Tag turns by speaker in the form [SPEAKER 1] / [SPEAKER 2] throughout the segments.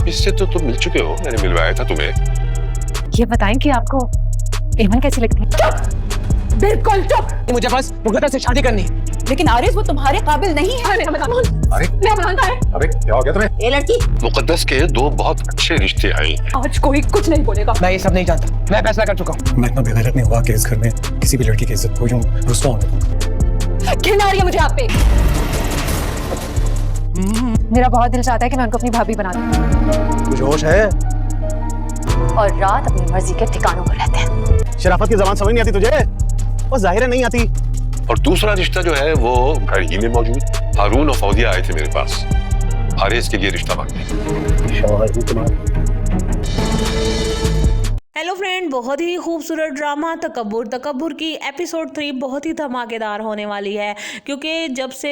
[SPEAKER 1] इससे तो तुम मिल चुके हो, मैंने मिलवाया था तुम्हें।
[SPEAKER 2] ये बताएं कि आपको एमन कैसी लगती है?
[SPEAKER 3] बिल्कुल चुप। मुझे बस मुकद्दस से शादी करनी है।
[SPEAKER 4] लेकिन आरिस वो तुम्हारे काबिल नहीं है।
[SPEAKER 1] अरे
[SPEAKER 4] मेरा बनाता है।
[SPEAKER 1] अरे क्या हो गया तुम्हें?
[SPEAKER 4] ये लड़की
[SPEAKER 1] मुकद्दस के दो बहुत अच्छे रिश्ते आए हैं।
[SPEAKER 4] आज कोई कुछ नहीं बोलेगा।
[SPEAKER 3] मैं ये सब नहीं जानता, मैं फैसला कर चुका हूँ।
[SPEAKER 5] मैं इतना बेगैरत नहीं हुआ कि इस घर में किसी भी लड़की की इज्जत को यूं रुस्वा होने दूं।
[SPEAKER 4] घिन आ रही है मुझे आप पे।
[SPEAKER 2] मेरा बहुत दिल चाहता है कि मैं उनको अपनी भाभी बना दूं।
[SPEAKER 5] कुछ होश है?
[SPEAKER 2] और रात अपनी मर्जी के ठिकानों पर रहते हैं।
[SPEAKER 5] शराफत की जबान समझ नहीं आती तुझे? और जाहिर है नहीं आती।
[SPEAKER 1] और दूसरा रिश्ता जो है वो घर ही में मौजूद। हारून और फौजिया आए थे मेरे पास आरिस के लिए रिश्ता मांगने।
[SPEAKER 5] शौहर ही तुम्हारा।
[SPEAKER 6] हेलो फ्रेंड, बहुत ही खूबसूरत ड्रामा तकब्बुर की एपिसोड 3 बहुत ही धमाकेदार होने वाली है। क्योंकि जब से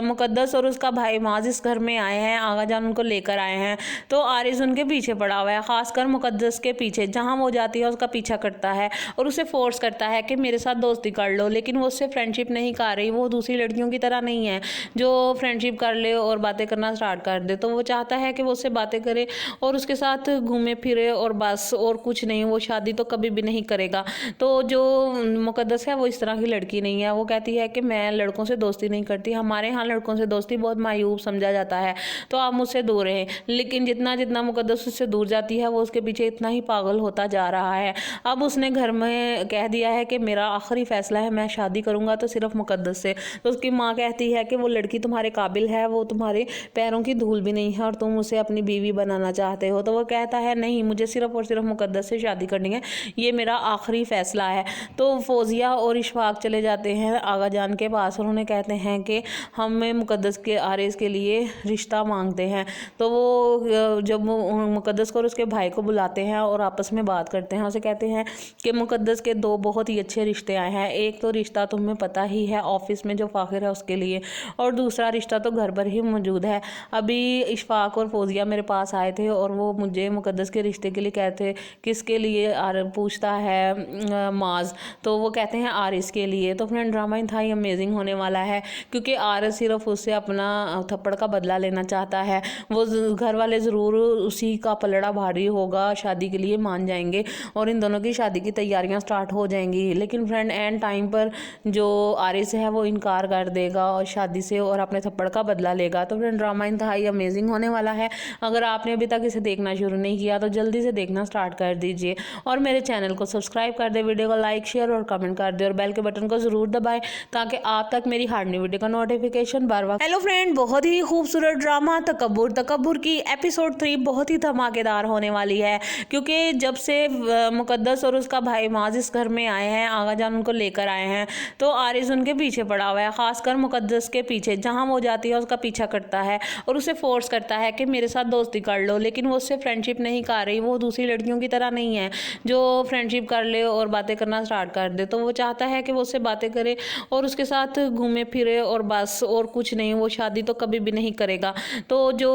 [SPEAKER 6] मुकद्दस और उसका भाई माज इस घर में आए हैं, आगा जान उनको लेकर आए हैं, तो आरिस उनके पीछे पड़ा हुआ है। ख़ासकर मुकद्दस के पीछे, जहाँ वो जाती है उसका पीछा करता है और उसे फोर्स करता है कि मेरे साथ दोस्ती कर लो। लेकिन वो उससे फ्रेंडशिप नहीं कर रही। वो दूसरी लड़कियों की तरह नहीं है जो फ्रेंडशिप कर ले और बातें करना स्टार्ट कर दे। तो वो चाहता है कि वो उससे बातें करे और उसके साथ घूमे फिरे और बस, और कुछ नहीं। वो शादी तो कभी भी नहीं करेगा। तो जो मुकद्दस है वो इस तरह की लड़की नहीं है। वो कहती है कि मैं लड़कों से दोस्ती नहीं करती, हमारे यहाँ लड़कों से दोस्ती बहुत मायूब समझा जाता है, तो आप मुझसे दूर रहें। लेकिन जितना जितना मुकद्दस उससे दूर जाती है वो उसके पीछे इतना ही पागल होता जा रहा है। अब उसने घर में कह दिया है कि मेरा आखिरी फैसला है, मैं शादी करूँगा तो सिर्फ मुकद्दस से। तो उसकी माँ कहती है कि वो लड़की तुम्हारे काबिल है, वो तुम्हारे पैरों की धूल भी नहीं है और तुम उसे अपनी बीवी बनाना चाहते हो। तो वो कहता है नहीं, मुझे सिर्फ और सिर्फ मुकद्दस से शादी करनी है, ये मेरा आखिरी फैसला है। तो फौजिया और इशफाक चले जाते हैं आगा जान के पास और उन्हें कहते हैं कि हमें मुकद्दस के आरिस के लिए रिश्ता मांगते हैं। तो वो जब मुकद्दस को और उसके भाई को बुलाते हैं और आपस में बात करते हैं, उसे कहते हैं कि मुकद्दस के दो बहुत ही अच्छे रिश्ते आए हैं। एक तो रिश्ता तुम्हें पता ही है, ऑफिस में जो फाखिर है उसके लिए, और दूसरा रिश्ता तो घर पर ही मौजूद है। अभी इशफाक और फौजिया मेरे पास आए थे और वो मुझे मुकद्दस के रिश्ते के लिए कहते, किसके लिए पूछता है माज, तो वो कहते हैं आरिस के लिए। तो फ्रेंड ड्रामा इंतहाई अमेजिंग होने वाला है क्योंकि आरिस सिर्फ उससे अपना थप्पड़ का बदला लेना चाहता है। वो घर वाले ज़रूर उसी का पलड़ा भारी होगा, शादी के लिए मान जाएंगे और इन दोनों की शादी की तैयारियां स्टार्ट हो जाएंगी। लेकिन फ्रेंड एंड टाइम पर जो आरिस है वो इनकार कर देगा और शादी से और अपने थप्पड़ का बदला लेगा। तो फ्रेंड ड्रामा इंतहाई अमेजिंग होने वाला है। अगर आपने अभी तक इसे देखना शुरू नहीं किया तो जल्दी से देखना स्टार्ट कर दीजिए और मेरे चैनल को सब्सक्राइब कर दे, वीडियो को लाइक शेयर और कमेंट कर दे और बेल के बटन को जरूर दबाएं ताकि आप तक मेरी हर नई वीडियो का नोटिफिकेशन बार बार। हेलो फ्रेंड, बहुत ही खूबसूरत ड्रामा तकब्बुर की एपिसोड 3 बहुत ही धमाकेदार होने वाली है। क्योंकि जब से मुकद्दस और उसका भाई माज इस घर में आए हैं, आगा जान उनको लेकर आए हैं, तो आरिस उनके पीछे पड़ा हुआ है। खासकर मुकद्दस के पीछे, जहाँ वो जाती है उसका पीछा करता है और उसे फोर्स करता है कि मेरे साथ दोस्ती कर लो। लेकिन वो उससे फ्रेंडशिप नहीं कर रही। वो दूसरी लड़कियों की तरह नहीं है जो फ्रेंडशिप कर ले और बातें करना स्टार्ट कर दे। तो वो चाहता है कि वो उससे बातें करे और उसके साथ घूमे फिरे और बस, और कुछ नहीं। वो शादी तो कभी भी नहीं करेगा। तो जो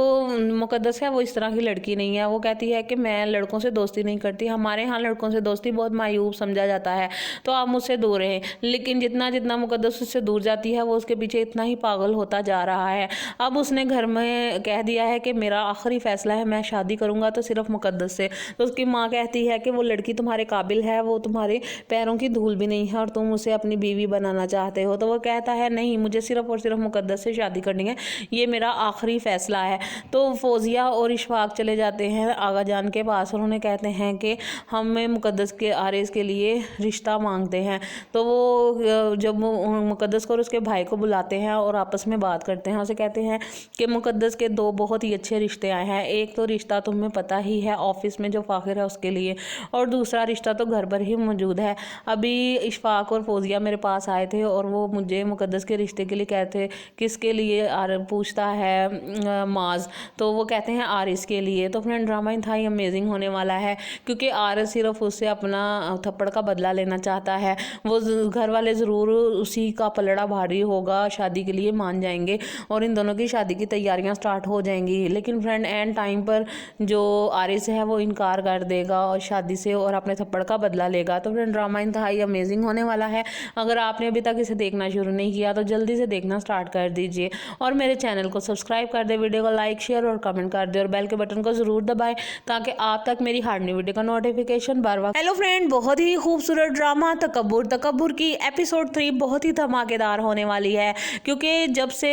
[SPEAKER 6] मुकद्दस है वो इस तरह की लड़की नहीं है। वो कहती है कि मैं लड़कों से दोस्ती नहीं करती, हमारे यहाँ लड़कों से दोस्ती बहुत मायूब समझा जाता है, तो आप मुझसे दूर रहें। लेकिन जितना जितना मुकद्दस उससे दूर जाती है वो उसके पीछे इतना ही पागल होता जा रहा है। अब उसने घर में कह दिया है कि मेरा आखिरी फैसला है, मैं शादी करूँगा तो सिर्फ मुकद्दस से। तो उसकी माँ कहती है कि वो लड़की तुम्हारे काबिल है, वो तुम्हारे पैरों की धूल भी नहीं है और तुम उसे अपनी बीवी बनाना चाहते हो। तो वो कहता है नहीं, मुझे सिर्फ और सिर्फ मुकद्दस से शादी करनी है, ये मेरा आखिरी फैसला है। तो फौजिया और इशफाक चले जाते हैं आगा जान के पास और उन्हें कहते हैं कि हमें मुकद्दस के आरिस के लिए रिश्ता मांगते हैं। तो वो जब मुकद्दस को और उसके भाई को बुलाते हैं और आपस में बात करते हैं, उसे कहते हैं कि मुकद्दस के दो बहुत ही अच्छे रिश्ते आए हैं। एक तो रिश्ता तुम्हें पता ही है, ऑफिस में जो फाखिर है उसके लिए, और दूसरा रिश्ता तो घर पर ही मौजूद है। अभी इशफाक और फौजिया मेरे पास आए थे और वो मुझे मुकद्दस के रिश्ते के लिए कहते, किसके लिए पूछता है माज, तो वो कहते हैं आरिस के लिए। तो फ्रेंड ड्रामा इंतहाई अमेजिंग होने वाला है क्योंकि आरिस सिर्फ उससे अपना थप्पड़ का बदला लेना चाहता है। वो घर वाले ज़रूर उसी का पलड़ा भारी होगा, शादी के लिए मान जाएंगे और इन दोनों की शादी की तैयारियां स्टार्ट हो जाएंगी। लेकिन फ्रेंड एंड टाइम पर जो आरिस है वो इनकार कर देगा और शादी से और अपने थप्पड़ का बदला लेगा। तो फ्रेंड ड्रामा इंतहाई अमेजिंग होने वाला है। अगर आपने अभी तक इसे देखना शुरू नहीं किया तो जल्दी से देखना स्टार्ट कर दीजिए और मेरे चैनल को सब्सक्राइब कर दे, वीडियो को लाइक शेयर और कमेंट कर दे और बेल के बटन को ज़रूर दबाएं ताकि आप तक मेरी हर नई वीडियो का नोटिफिकेशन बार बार। हेलो फ्रेंड, बहुत ही खूबसूरत ड्रामा तकब्बुर की एपिसोड 3 बहुत ही धमाकेदार होने वाली है, क्योंकि जब से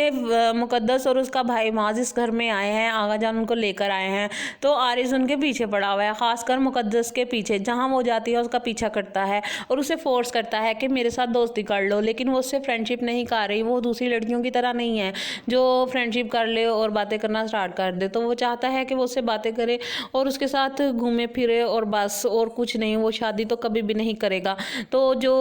[SPEAKER 6] मुकद्दस और उसका भाई माज इस घर में आए हैं, आगा जान उनको लेकर आए हैं, तो आरिस उनके पीछे पड़ा हुआ है, खासकर मुकद्दस के पीछे। जहाँ वो जाती है उसका पीछा करता है और उसे फोर्स करता है कि मेरे साथ दोस्ती कर लो, लेकिन वो उससे फ्रेंडशिप नहीं कर रही। वो दूसरी लड़कियों की तरह नहीं है जो फ्रेंडशिप कर ले और बातें करना स्टार्ट कर दे। तो वो चाहता है कि वो उससे बातें करे और उसके साथ घूमे फिरे और बस, और कुछ नहीं। वो शादी तो कभी भी नहीं करेगा। तो जो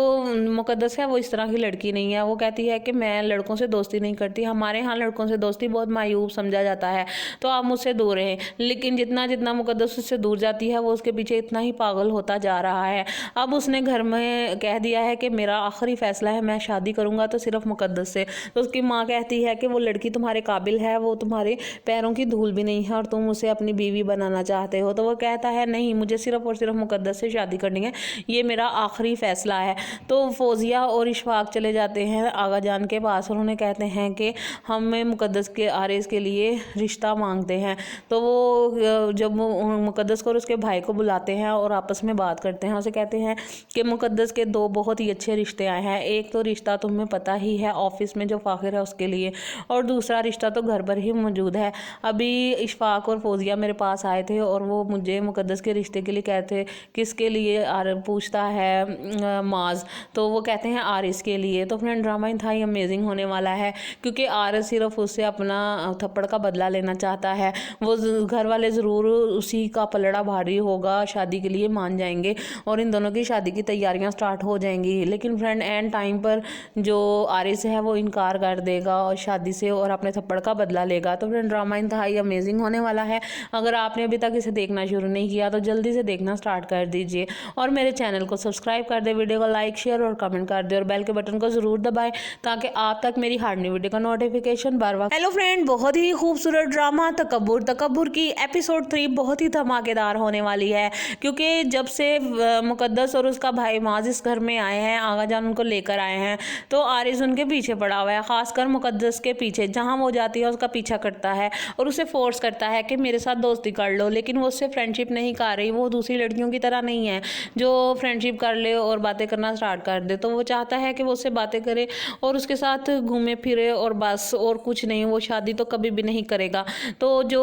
[SPEAKER 6] मुकद्दस है वो इस तरह की लड़की नहीं है। वो कहती है कि मैं लड़कों से दोस्ती नहीं करती, हमारे यहाँ लड़कों से दोस्ती बहुत मायूब समझा जाता है, तो आप मुझसे दूर रहें। लेकिन जितना जितना मुकद्दस उससे दूर जाती है वो उसके पीछे इतना ही पागल होता जा रहा है। अब उसने घर में कह दिया है कि मेरा आखिरी फैसला है, मैं शादी करूंगा तो सिर्फ मुकद्दस से। तो उसकी माँ कहती है कि वो लड़की तुम्हारे काबिल है, वो तुम्हारे पैरों की धूल भी नहीं है और तुम उसे अपनी बीवी बनाना चाहते हो। तो वो कहता है नहीं, मुझे सिर्फ और सिर्फ मुकद्दस से शादी करनी है, ये मेरा आखिरी फैसला है। तो फौजिया और इशफाक चले जाते हैं आगा जान के पास और उन्हें कहते हैं कि हमें मुकद्दस के आरिस के लिए रिश्ता मांगते हैं। तो वो जब मुकद्दस को और उसके भाई को बुलाते हैं और आपस में बात करते हैं, उसे कहते हैं कि मुकद्दस के दो बहुत ही अच्छे रिश्ते आए हैं। एक तो रिश्ता तुम्हें पता ही है ऑफिस में जो फाखिर है उसके लिए, और दूसरा रिश्ता तो घर पर ही मौजूद है। अभी इशफाक और फौजिया मेरे पास आए थे और वो मुझे मुकद्दस के रिश्ते के लिए कहते, किसके लिए पूछता है माज, तो वो कहते हैं आरिस के लिए। तो फ्रेंड ड्रामा इंतहाई अमेजिंग होने वाला है, क्योंकि आरिस सिर्फ उससे अपना थप्पड़ का बदला लेना चाहता है। वो घर वाले ज़रूर उसी का पलड़ा भारी होगा, शादी के लिए मान जाएंगे और इन दोनों की शादी की तैयारियां स्टार्ट हो जाएंगी। लेकिन फ्रेंड एंड टाइम पर जो आरिस है वो इनकार कर देगा और शादी से और अपने थप्पड़ का बदला लेगा। तो फ्रेंड ड्रामा इंतहाई अमेजिंग होने वाला है। अगर आपने अभी तक इसे देखना शुरू नहीं किया तो जल्दी से देखना स्टार्ट कर दीजिए और मेरे चैनल को सब्सक्राइब कर दे, वीडियो को लाइक शेयर और कमेंट कर दे और बेल के बटन को ज़रूर दबाएं ताकि आप तक मेरी हर नई वीडियो का नोटिफिकेशन बार बार। हेलो फ्रेंड, बहुत ही खूबसूरत ड्रामा तकब्बुर की एपिसोड 3 बहुत ही धमाकेदार होने वाली है, क्योंकि जब से मुकद्दस और उसका भाई माज इस घर में आए हैं, आगा जान उनको लेकर आए हैं, तो आरिस उनके पीछे पड़ा हुआ है, खासकर मुकद्दस के पीछे। जहाँ वो जाती है उसका पीछा करता है और उसे फोर्स करता है कि मेरे साथ दोस्ती कर लो, लेकिन वो उससे फ्रेंडशिप नहीं कर रही। वो दूसरी लड़कियों की तरह नहीं है जो फ्रेंडशिप कर ले और बातें करना स्टार्ट कर दे। तो वो चाहता है कि वो उससे बातें करे और उसके साथ घूमे फिरे और बस, और कुछ नहीं। वो शादी तो कभी भी नहीं करेगा। तो जो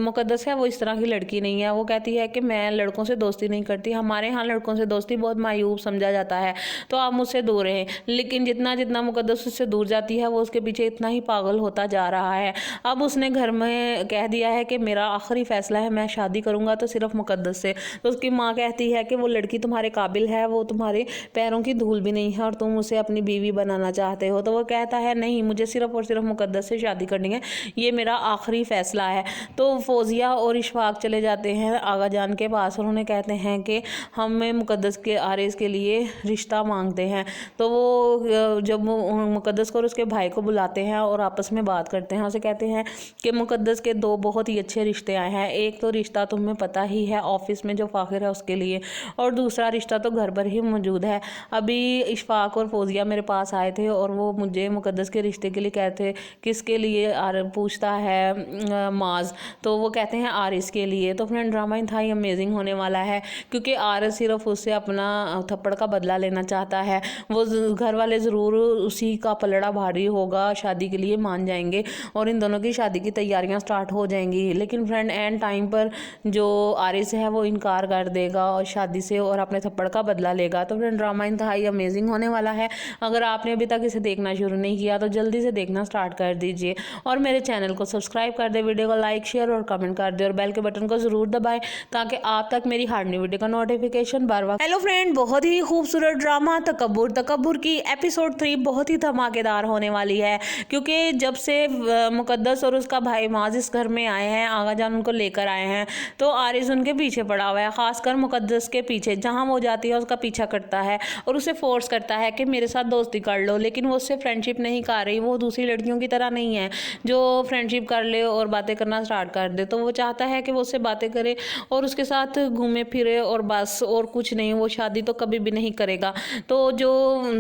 [SPEAKER 6] मुकद्दस है वो इस तरह की लड़की नहीं है। वो कहती है कि मैं लड़कों से दोस्ती नहीं करती, हमारे यहाँ लड़कों से दोस्ती बहुत मायूब समझा जाता है, तो आप मुझसे दूर रहें। लेकिन जितना जितना मुकद्दस उससे दूर जाती है वो उसके पीछे इतना ही पागल होता जा रहा है। अब उसने घर में कह दिया है कि मेरा आखिरी फैसला है, मैं शादी करूंगा तो सिर्फ मुकद्दस से। तो उसकी माँ कहती है कि वो लड़की तुम्हारे काबिल है, वो तुम्हारे पैरों की धूल भी नहीं है और तुम उसे अपनी बीवी बनाना चाहते हो। तो वो कहता है नहीं, मुझे सिर्फ और सिर्फ मुकद्दस से शादी करनी है, ये मेरा आखिरी फैसला है। तो फौजिया और इशफाक चले जाते हैं आगा जान के पास और उन्हें कहते हैं कि हमें मुकद्दस के आरिस के लिए रिश्ता मांगते हैं। तो वो जब मुकद्दस को और उसके भाई को बुलाते हैं और आपस में बात करते हैं, उसे कहते हैं कि मुकद्दस के दो बहुत ही अच्छे रिश्ते आए हैं। एक तो रिश्ता तुम्हें पता ही है ऑफिस में जो फाखिर है उसके लिए, और दूसरा रिश्ता तो घर पर ही मौजूद है। अभी इशफाक और फौजिया मेरे पास आए थे और वो मुझे मुकद्दस के रिश्ते के लिए कहते, किसके लिए पूछता है माज, तो वो कहते हैं आरिस के लिए। तो फ्रेंड ड्रामा इंतहाई अमेजिंग होने वाला है, क्योंकि आरिस सिर्फ उससे अपना थप्पड़ का बदला लेना चाहता है। वो घर वाले ज़रूर उसी का पलड़ा भारी होगा, शादी के लिए मान जाएंगे और इन दोनों की शादी की तैयारियां स्टार्ट हो जाएंगी। लेकिन फ्रेंड एंड टाइम पर जो आरिस है वो इनकार कर देगा और शादी से और अपने थप्पड़ का बदला लेगा। तो फ्रेंड ड्रामा इंतहाई अमेजिंग होने वाला है। अगर आपने अभी तक इसे देखना शुरू नहीं किया तो जल्दी से देखना स्टार्ट कर दीजिए और मेरे चैनल को सब्सक्राइब कर दे, वीडियो को लाइक शेयर और कमेंट कर दे और बेल के बटन को ज़रूर दबाएं ताकि आप तक मेरी हर नई वीडियो का नोटिफिकेशन बार बार। हेलो फ्रेंड, बहुत ही खूबसूरत ड्रामा तकब्बुर की एपिसोड 3 बहुत ही धमाकेदार होने वाली है, क्योंकि जब से मुकद्दस और उसका भाई माज इस घर में आए हैं, आगा जान उनको लेकर आए हैं, तो आरिस उनके पीछे पड़ा हुआ है, खासकर मुकद्दस के पीछे। जहाँ वो जाती है उसका पीछा करता है और उसे फोर्स करता है कि मेरे साथ दोस्ती कर लो, लेकिन वो उससे फ्रेंडशिप नहीं कर रही। वो दूसरी लड़कियों की तरह नहीं है जो फ्रेंडशिप कर ले और बातें करना स्टार्ट कर दे। तो वो चाहता है कि वो उससे बातें करे और उसके साथ घूमे घूमे फिरे और बस और कुछ नहीं, वो शादी तो कभी भी नहीं करेगा। तो जो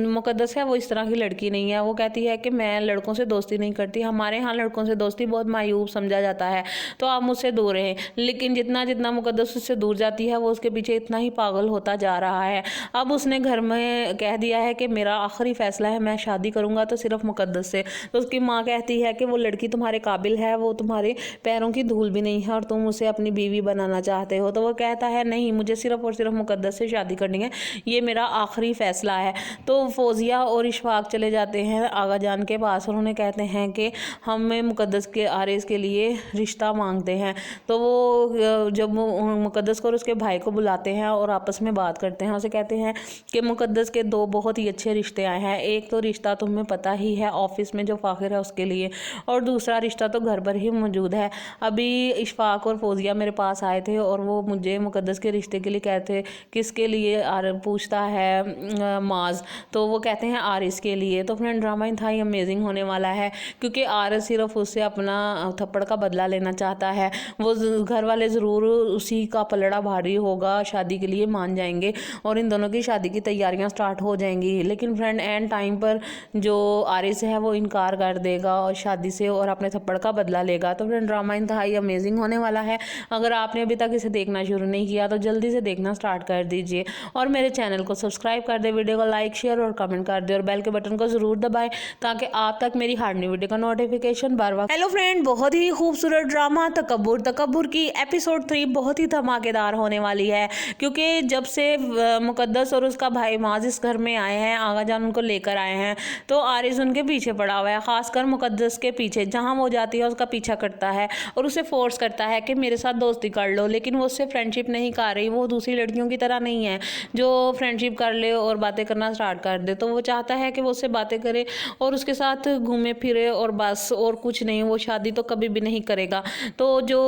[SPEAKER 6] मुकद्दस है वो इस तरह की लड़की नहीं है। वो कहती है कि मैं लड़कों से दोस्ती नहीं करती, हमारे यहाँ लड़कों से दोस्ती बहुत मायूब समझा जाता है, तो आप मुझसे दूर रहें। लेकिन जितना जितना मुकद्दस उससे दूर जाती है वो उसके पीछे इतना ही पागल होता जा रहा है। अब उसने घर में कह दिया है कि मेरा आखिरी फैसला है, मैं शादी करूँगा तो सिर्फ मुकद्दस से। तो उसकी माँ कहती है कि वो लड़की तुम्हारे काबिल है, वो तुम्हारे पैरों की धूल भी नहीं है और तुम उसे अपनी बीवी बनाना चाहते हो। तो वो कहता है नहीं, मुझे सिर्फ और सिर्फ मुकद्दस से शादी करनी है, ये मेरा आखिरी फैसला है। तो फौजिया और इशफाक चले जाते हैं आगा जान के पास और उन्हें कहते हैं कि हमें मुकद्दस के आरिस के लिए रिश्ता मांगते हैं। तो वो जब मुकद्दस को और उसके भाई को बुलाते हैं और आपस में बात करते हैं, उसे कहते हैं कि मुकद्दस के दो बहुत ही अच्छे रिश्ते आए हैं। एक तो रिश्ता तुम्हें पता ही है ऑफिस में जो फाखिर है उसके लिए, और दूसरा रिश्ता तो घर पर ही मौजूद है। अभी इशफाक और फौजिया मेरे पास आए थे और वो मुझे मुकद्दस के रिश्ते के लिए कहते किसके लिए पूछता है माज, तो वो कहते हैं आरिस के लिए। तो फ्रेंड ड्रामा इंतहाई अमेजिंग होने वाला है क्योंकि आरिस सिर्फ उससे अपना थप्पड़ का बदला लेना चाहता है। वो घर वाले ज़रूर उसी का पलड़ा भारी होगा, शादी के लिए मान जाएंगे और इन दोनों की शादी की तैयारियां स्टार्ट हो जाएंगी। लेकिन फ्रेंड एंड टाइम पर जो आरिस है वो इनकार कर देगा और शादी से और अपने थप्पड़ का बदला लेगा। तो फ्रेंड ड्रामा इंतहाई अमेजिंग होने वाला है। अगर आपने अभी तक इसे देखना शुरू नहीं किया तो जल्दी से देखना स्टार्ट कर दीजिए और मेरे चैनल को सब्सक्राइब कर दे, वीडियो को लाइक शेयर और कमेंट कर दे और बेल के बटन को ज़रूर दबाएं ताकि आप तक मेरी हर नई वीडियो का नोटिफिकेशन बार बार। हेलो फ्रेंड, बहुत ही खूबसूरत ड्रामा तकब्बुर की एपिसोड 3 बहुत ही धमाकेदार होने वाली है क्योंकि जब से मुकद्दस और उसका भाई माज इस घर में आए हैं, आगा जान उनको लेकर आए हैं, तो आरिस उनके पीछे पड़ा हुआ है, खासकर मुकद्दस के पीछे। जहाँ वो जाती है उसका पीछा करता है और उसे फोर्स करता है कि मेरे साथ दोस्ती कर लो, लेकिन वो उससे फ्रेंडशिप नहीं कर रही। वो दूसरी लड़कियों की तरह नहीं है जो फ्रेंडशिप कर ले और बातें करना स्टार्ट कर दे। तो वो चाहता है कि वो उससे बातें करे और उसके साथ घूमे फिरे और बस और कुछ नहीं, वो शादी तो कभी भी नहीं करेगा। तो जो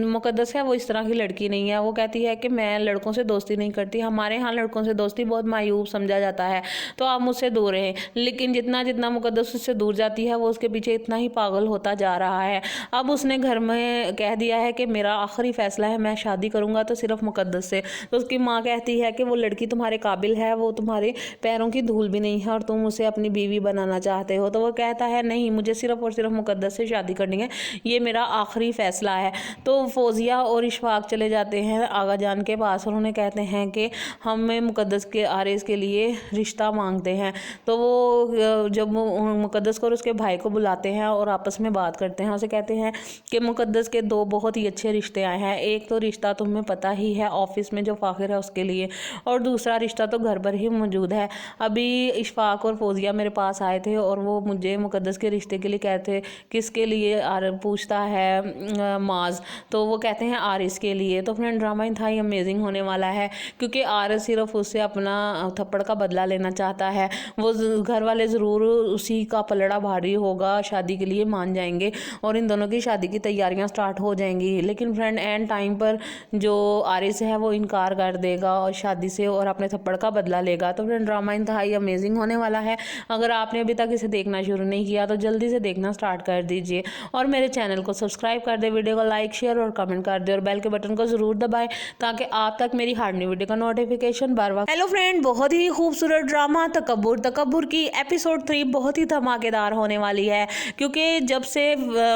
[SPEAKER 6] मुकद्दस है वो इस तरह की लड़की नहीं है। वो कहती है कि मैं लड़कों से दोस्ती नहीं करती, हमारे यहाँ लड़कों से दोस्ती बहुत मायूब समझा जाता है, तो आप मुझसे दूर रहें। लेकिन जितना जितना मुकद्दस उससे दूर जाती है वो उसके पीछे इतना ही पागल होता जा रहा है। अब उसने घर में कह दिया है कि मेरा आखिरी फैसला है, मैं शादी करूँगा तो सिर्फ मुकद्दस से। तो उसकी माँ कहती है कि वो लड़की तुम्हारे काबिल है, वो तुम्हारे पैरों की धूल भी नहीं है और तुम उसे अपनी बीवी बनाना चाहते हो। तो वो कहता है नहीं, मुझे सिर्फ और सिर्फ मुकद्दस से शादी करनी है, ये मेरा आखिरी फैसला है। तो फौजिया और इशफाक चले जाते हैं आगा जान के पास और उन्हें कहते हैं कि हमें मुकद्दस के आरिस के लिए रिश्ता मांगते हैं। तो वो जब मुकद्दस को और उसके भाई को बुलाते हैं और आपस में बात करते हैं, उसे कहते हैं कि मुकद्दस के दो बहुत ही अच्छे रिश्ते आए हैं। एक तो रिश्ता तुम्हें पता ही है ऑफिस में जो फाखिर है उसके लिए, और दूसरा रिश्ता तो घर पर ही मौजूद है। अभी इशफाक और फौजिया मेरे पास आए थे और वो मुझे मुकद्दस के रिश्ते के लिए कहते किसके लिए पूछता है माज, तो वो कहते हैं आरिस के लिए। तो फ्रेंड ड्रामा इंतहाई अमेजिंग होने वाला है क्योंकि आरिस सिर्फ उससे अपना थप्पड़ का बदला लेना चाहता है। वो घर वाले ज़रूर उसी का पलड़ा भारी होगा, शादी के लिए मान जाएंगे और इन दोनों की शादी की तैयारियां स्टार्ट हो जाएंगी। लेकिन फ्रेंड एंड टाइम पर जो आरिस है वो इनकार कर देगा और शादी से और अपने थप्पड़ का बदला लेगा। तो फ्रेंड ड्रामा इंतहाई अमेजिंग होने वाला है। अगर आपने अभी तक इसे देखना शुरू नहीं किया तो जल्दी से देखना स्टार्ट कर दीजिए और मेरे चैनल को सब्सक्राइब कर दे, वीडियो को लाइक शेयर और कमेंट कर दे और बेल के बटन को ज़रूर दबाएं ताकि आप तक मेरी हर नई वीडियो का नोटिफिकेशन बार बार। हेलो फ्रेंड, बहुत ही खूबसूरत ड्रामा तकब्बुर की एपिसोड 3 बहुत ही धमाकेदार होने वाली है क्योंकि जब से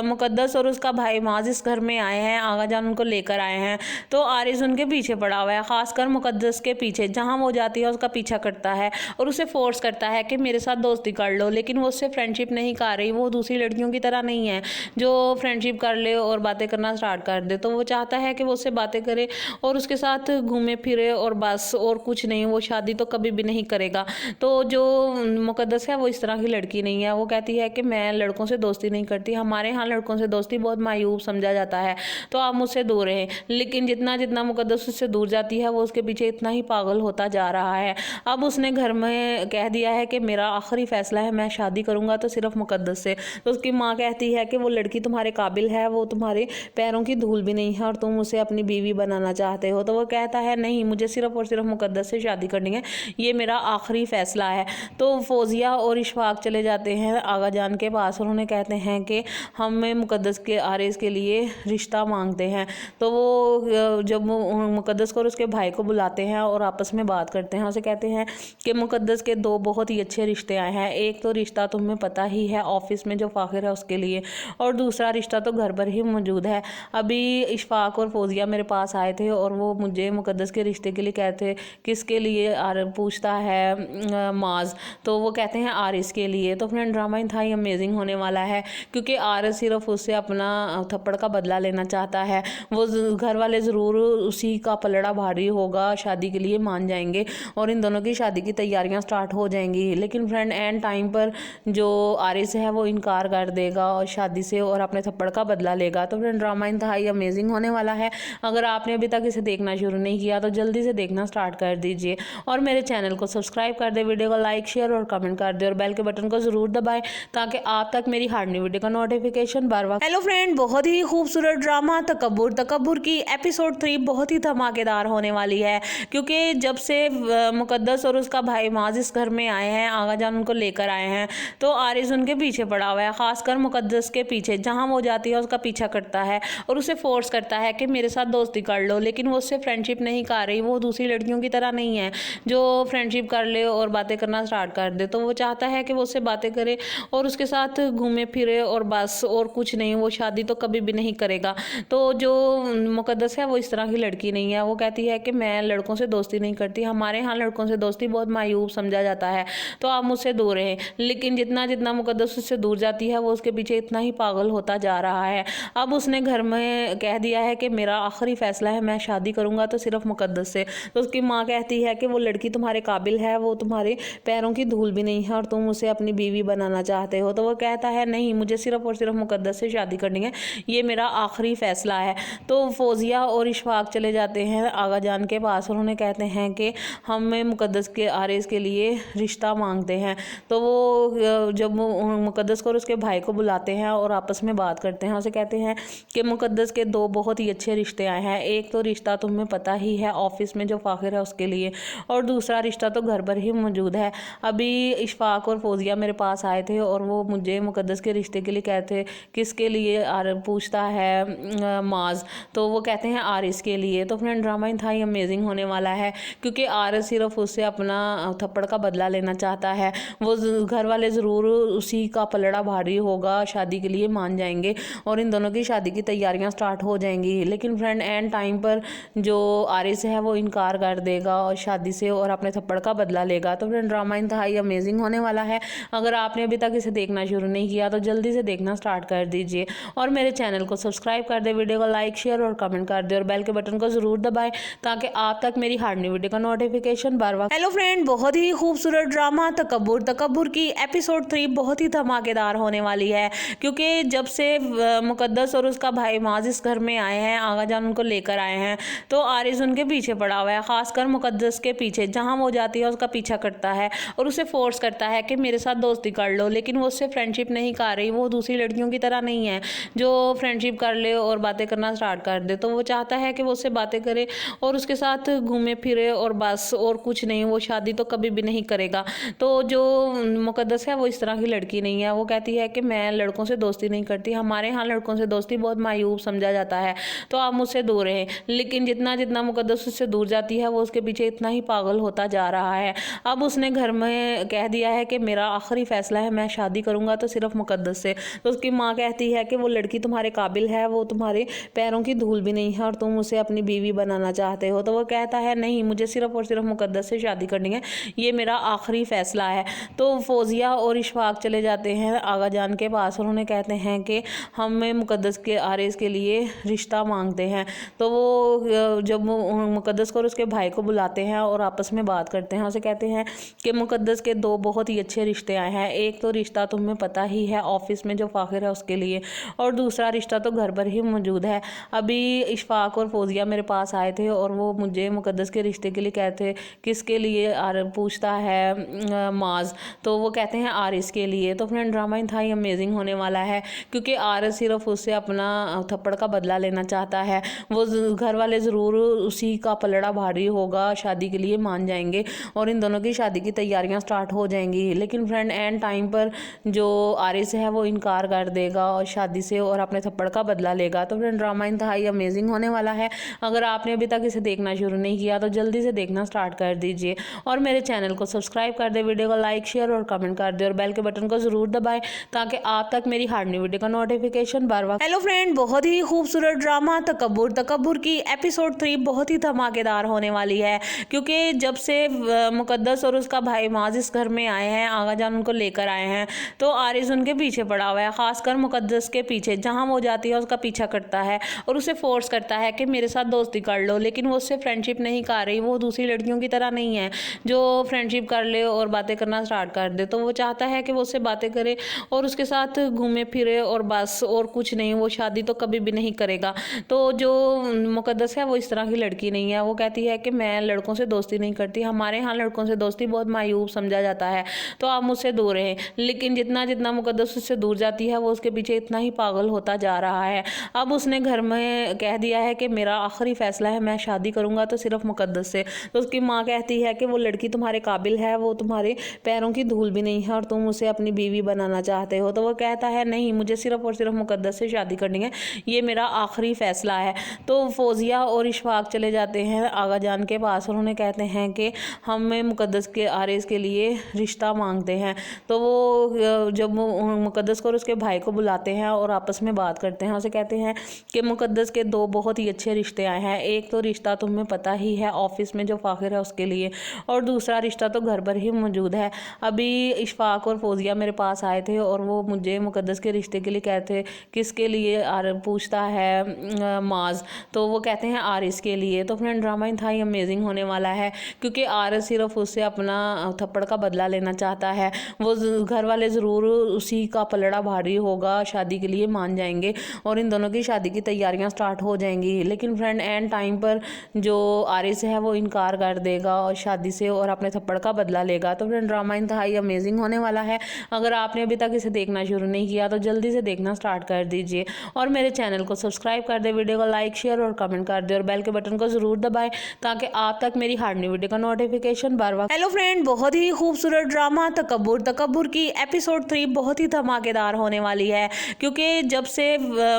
[SPEAKER 6] मुकद्दस और उसका भाई माज इस घर में आए हैं, आगा जान उनको लेकर आए हैं, तो आरिस उनके पीछे पड़ा हुआ है, खासकर मुकद्दस के पीछे। जहाँ वो जाती है उसका पीछा करता है और उसे फोर्स करता है कि मेरे साथ दोस्ती कर लो, लेकिन वो उससे फ्रेंडशिप नहीं कर रही। वो दूसरी लड़कियों की तरह नहीं है जो फ्रेंडशिप कर ले और बातें करना स्टार्ट कर दे। तो वो चाहता है कि वो उससे बातें करे और उसके साथ घूमे फिरे और बस और कुछ नहीं, वो शादी तो कभी भी नहीं करेगा। तो जो मुकद्दस है वो इस तरह की लड़की नहीं है। वो कहती है कि मैं लड़कों से दोस्ती नहीं करती, हमारे यहाँ लड़कों से दोस्ती बहुत मायूब समझा जाता है, तो आप मुझसे दूर रहें। लेकिन जितना जितना मुकद्दस उससे दूर जाती है वो उसके पीछे इतना ही पागल होता जा रहा है। अब उसने घर में कह दिया है कि मेरा आखिरी फैसला है, मैं शादी करूँगा तो सिर्फ मुकद्दस से। तो उसकी माँ कहती है कि वो लड़की तुम्हारे काबिल है, वो तुम्हारे पैरों की धूल भी नहीं है और तुम उसे अपनी बीवी बनाना चाहते हो। तो वो कहता है नहीं, मुझे सिर्फ और सिर्फ मुकद्दस से शादी करनी है, ये मेरा आखिरी फैसला है। तो फौजिया और इशफाक चले जाते हैं आगा जान के पास और उन्हें कहते हैं कि हमें मुकद्दस के आरिस के लिए रिश्ता मांगते हैं। तो वो जब मुकद्दस को और उसके भाई को बुलाते हैं और आपस में बात करते हैं। उसे कहते हैं कि मुकद्दस के दो बहुत ही अच्छे रिश्ते आए हैं। एक तो रिश्ता तुम्हें पता ही है ऑफिस में जो फ़ाखिर है उसके लिए, और दूसरा रिश्ता तो घर पर ही मौजूद है। अभी इशफाक और फौजिया मेरे पास आए थे और वो मुझे मुकद्दस के रिश्ते के लिए कहते किसके लिए पूछता है माज, तो वो कहते हैं आरिस के लिए। तो फ्रेंड ड्रामा इंतहाई अमेजिंग होने वाला है क्योंकि आरिस सिर्फ उससे अपना थप्पड़ का बदला लेना चाहता है। वो घर वाले ज़रूर उसी का पलड़ा भारी होगा, शादी के लिए मान जाएंगे और इन दोनों की शादी की तैयारियां स्टार्ट हो जाएंगी। लेकिन फ्रेंड एंड टाइम पर जो आरिस है वो इनकार कर देगा और शादी से और अपने थप्पड़ का बदला लेगा। तो फ्रेंड ड्रामा इंतहाई अमेजिंग होने वाला है। अगर आपने अभी तक इसे देखना शुरू नहीं किया तो जल्दी से देखना स्टार्ट कर दीजिए और मेरे चैनल को सब्सक्राइब कर दे, वीडियो को लाइक शेयर और कमेंट कर दे और बेल के बटन को ज़रूर दबाएं ताकि आप तक मेरी हर न्यू वीडियो का नोटिफिकेशन बार बार। हेलो फ्रेंड, बहुत ही खूबसूरत ड्रामा तकब्बुर की एपिसोड 3 बहुत ही धमाकेदार होने वाली है क्योंकि जब से मुकद्दस और उसका भाई माज इस घर में आए हैं, आगा जान उनको लेकर आए हैं, तो आरिस उनके पीछे पड़ा हुआ है, खासकर मुकद्दस के पीछे। जहाँ वो जाती है उसका पीछा करता है और उसे फोर्स करता है कि मेरे साथ दोस्ती कर लो, लेकिन वो उससे फ्रेंडशिप नहीं कर रही। वो दूसरी लड़कियों की तरह नहीं है जो फ्रेंडशिप कर ले और बातें करना स्टार्ट कर दे। तो वो चाहता है कि वो उससे बातें करे और उसके साथ घूमे फिरे और बस, और कुछ नहीं। वो शादी तो कभी भी नहीं करेगा। तो जो मुकद्दस है वो इस तरह की लड़की नहीं है। वो कहती है कि मैं लड़कों से दोस्ती नहीं करती, हमारे यहाँ लड़कों से दोस्ती बहुत मायूब समझा जाता है, तो आप मुझसे दूर रहें। लेकिन जितना जितना मुकद्दस उससे दूर जाती है वो उसके पीछे इतना ही पागल होता जा रहा है। अब उसने घर में कह दिया है कि मेरा आखिरी फैसला है, मैं शादी करूंगा तो सिर्फ मुकद्दस से। तो उसकी माँ कहती है कि वो लड़की तुम्हारे काबिल है, वो तुम्हारे पैरों की धूल भी नहीं है और तुम उसे अपनी बीवी बनाना चाहते हो। तो वो कहता है नहीं, मुझे सिर्फ और सिर्फ मुकद्दस से शादी करनी है, ये मेरा आखिरी फैसला है। तो फौजिया और इशफाक चले जाते हैं आगा जान के पास और उन्हें कहते हैं कि हमें मुकद्दस के आरिस के लिए रिश्ता मांगते हैं। तो वो जब मुकद्दस को और उसके भाई को बुलाते हैं और आपस में बात करते हैं, उसे कहते हैं कि मुकद्दस के दो बहुत ही अच्छे रिश्ते आए हैं। एक तो रिश्ता तुम्हें पता ही है ऑफिस में जो फ़ाखिर है उसके लिए, और दूसरा रिश्ता तो घर पर ही मौजूद है। अभी इशफाक और फौजिया मेरे पास आए थे और वो मुझे मुकद्दस के रिश्ते के लिए कहते किसके लिए पूछता है माज, तो वो कहते हैं आरिस के लिए। तो फ्रेंड ड्रामा इंतहाई अमेजिंग होने वाला है क्योंकि आरिस सिर्फ उससे अपना थप्पड़ का बदला लेना चाहता है। वो घर वाले ज़रूर उसी का पलड़ा भारी होगा, शादी के लिए मान जाएंगे और इन दोनों की शादी की तैयारियां स्टार्ट हो जाएंगी। लेकिन फ्रेंड एंड टाइम पर जो आरिस है वो इनकार कर देगा और शादी से और अपने थप्पड़ का बदला लेगा। तो फ्रेंड ड्रामा इंतहाई अमेजिंग होने वाला है। अगर आपने अभी तक इसे देखना शुरू नहीं किया तो जल्दी से देखना स्टार्ट कर दीजिए और मेरे चैनल को सब्सक्राइब कर दे, वीडियो को लाइक शेयर और कमेंट कर दे और बेल के बटन को ज़रूर दबाएं ताकि आप तक मेरी हर न्यू वीडियो का नोटिफिकेशन बार बार। हेलो फ्रेंड, बहुत ही खूबसूरत ड्रामा तकब्बुर की एपिसोड 3 बहुत ही धमाकेदार होने वाली है क्योंकि जब से मुकद्दस और उसका भाई माज इस घर में आए हैं, आगा जान उनको लेकर आए हैं, तो आरिस उनके पीछे पड़ा हुआ है, खासकर मुकद्दस के पीछे। जहाँ वो जाती है उसका पीछा करता है और उसे फोर्स करता है कि मेरे साथ दोस्ती कर लो, लेकिन वो उससे फ्रेंडशिप नहीं कर रही। वो दूसरी लड़कियों की तरह नहीं है जो फ्रेंडशिप कर ले और बातें करना स्टार्ट कर दे। तो वो चाहता है कि वो उससे बातें करे और उसके साथ घूमे फिरे और बस, और कुछ नहीं। वो शादी तो कभी भी नहीं करेगा। तो जो मुकद्दस है वो इस तरह की लड़की नहीं है। वो कहती है कि मैं लड़कों से दोस्ती नहीं करती, हमारे यहाँ लड़कों से दोस्ती बहुत मायूब समझा जाता है, तो आप मुझसे दूर रहें। लेकिन जितना जितना मुकद्दस उससे दूर जाती है वो उसके पीछे इतना ही पागल होता जा रहा है। अब उसने घर में कह दिया है कि मेरा आखिरी फैसला है, मैं शादी करूंगा तो सिर्फ मुकद्दस से। तो उसकी माँ कहती है कि वो लड़की तुम्हारे काबिल है, वो तुम्हारे पैरों की धूल भी नहीं है और तुम उसे अपनी बीवी बनाना चाहते हो। तो वो कहता है नहीं, मुझे सिर्फ और सिर्फ मुकद्दस से शादी करनी है, ये मेरा आखिरी फैसला है। तो फौजिया और इशफाक चले जाते हैं आगा जान के पास और उन्हें कहते हैं कि हमें मुकद्दस के आरिस के लिए रिश्ता मांगते हैं। तो वो जब मुकद्दस को और उसके भाई को बुलाते हैं और आपस में बात करते हैं, उसे कहते हैं कि मुकद्दस के दो बहुत ही अच्छे रिश्ते आए हैं। एक तो रिश्ता तुम्हें पता ही है ऑफिस में जो फ़ाखिर है उसके लिए, और दूसरा रिश्ता तो घर पर ही मौजूद है। अभी इशफाक और फौजिया मेरे पास आए थे और वो मुझे मुकद्दस के रिश्ते के लिए कहते किसके लिए पूछता है माज, तो वो कहते हैं आरिस के लिए। तो फ्रेंड ड्रामा इंतहाई अमेजिंग होने वाला है क्योंकि आरिस सिर्फ उससे अपना थप्पड़ का बदला लेना चाहता है। वो घर वाले ज़रूर उसी का पलड़ा भारी होगा, शादी के लिए मान जाएंगे और इन दोनों की शादी की तैयारियां स्टार्ट हो जाएंगी। लेकिन फ्रेंड एंड टाइम पर जो आरिस है वो इनकार कर देगा और शादी से और अपने थप्पड़ का बदला लेगा। तो फ्रेंड ड्रामा इंतहाई अमेजिंग होने वाला है। अगर आपने अभी तक इसे देखना शुरू नहीं किया तो जल्दी से देखना स्टार्ट कर दीजिए और मेरे चैनल को सब्सक्राइब कर दे, वीडियो को लाइक शेयर और कमेंट कर दे और बेल के बटन को ज़रूर दबाएं ताकि आप तक मेरी हर नई वीडियो का नोटिफिकेशन बार बार। हेलो फ्रेंड, बहुत ही खूबसूरत ड्रामा तकब्बुर की एपिसोड 3 बहुत ही धमाकेदार होने वाली है क्योंकि जब से मुकद्दस और उसका भाई माज इस घर में आए हैं, आगा जान उनको लेकर आए हैं, तो आरिस उनके पीछे पड़ा हुआ है, खासकर मुकद्दस के पीछे। जहाँ वो जाती है उसका पीछा करता है और उसे फोर्स करता है कि मेरे साथ दोस्ती कर लो, लेकिन वो उससे फ्रेंडशिप नहीं कर रही। वो दूसरी लड़कियों की तरह नहीं है जो फ्रेंडशिप कर ले और बातें करना स्टार्ट कर दे। तो वो चाहता है कि वो उससे बातें करे और उसके साथ घूमे फिरे और बस, और कुछ नहीं। वो शादी तो कभी भी नहीं करेगा। तो जो मुकद्दस है वो इस तरह की लड़की नहीं है। वो कहती है कि मैं लड़कों से दोस्ती नहीं करती, हमारे यहाँ लड़कों से दोस्ती बहुत मायूब समझा जाता है, तो आप मुझसे दूर रहें। लेकिन जितना जितना मुकद्दस उससे दूर जाती है वो उसके पीछे इतना ही पागल होता जा रहा है। अब उसने घर में कह दिया है कि मेरा आखिरी फैसला है, मैं शादी करूंगा तो सिर्फ मुकद्दस से। तो उसकी माँ कहती है कि वो लड़की तुम्हारे काबिल है, वो तुम्हारे पैरों की धूल भी नहीं है और तुम उसे अपनी बीवी बनाना चाहते हो। तो वो कहता है नहीं, मुझे सिर्फ और सिर्फ मुकद्दस से शादी करनी है, ये मेरा आखिरी फैसला है। तो फौजिया और इशफाक चले जाते हैं आगा जान के पास और उन्हें कहते हैं कि हमें मुकद्दस के आरिस के लिए रिश्ता मांगते हैं। तो वो जब मुकद्दस को और उसके भाई को बुलाते हैं और आपस में बात करते हैं, उसे कहते हैं कि मुकद्दस के दो बहुत ही अच्छे रिश्ते आए हैं। एक तो रिश्ता तुम्हें पता ही है ऑफिस में जो फाखिर है उसके लिए, और दूसरा रिश्ता तो घर पर ही मौजूद है। अभी इशफाक और फौजिया मेरे पास आए थे और वो मुझे मुकद्दस के रिश्ते के लिए कहते, किसके लिए पूछता है माज, तो वो कहते हैं आरिस के लिए। तो फ्रेंड ड्रामा था ही अमेजिंग होने वाला है क्योंकि आरिस सिर्फ उससे अपना थप्पड़ का बदला लेना चाहता है। वो घर वाले ज़रूर उसी का पलड़ा भारी होगा, शादी के लिए मान जाएंगे और इन दोनों की शादी की तैयारियां स्टार्ट हो जाएंगी। लेकिन फ्रेंड एंड टाइम पर जो आरिस है वो इनकार कर देगा और शादी से और अपने थप्पड़ का बदला लेगा। तो फ्रेंड ड्रामा इंतहाई अमेजिंग होने वाला है। अगर आपने अभी तक इसे देखना शुरू नहीं किया तो जल्दी से देखना स्टार्ट कर दीजिए और मेरे चैनल को सब्सक्राइब कर दे, वीडियो को लाइक शेयर और कमेंट कर दे और बेल के बटन को ज़रूर दबाएं ताकि आप तक मेरी हर नई वीडियो का नोटिफिकेशन बार बार। हेलो फ्रेंड, बहुत ही खूबसूरत ड्रामा तकब्बुर की एपिसोड 3 बहुत ही धमाकेदार होने वाली है क्योंकि जब से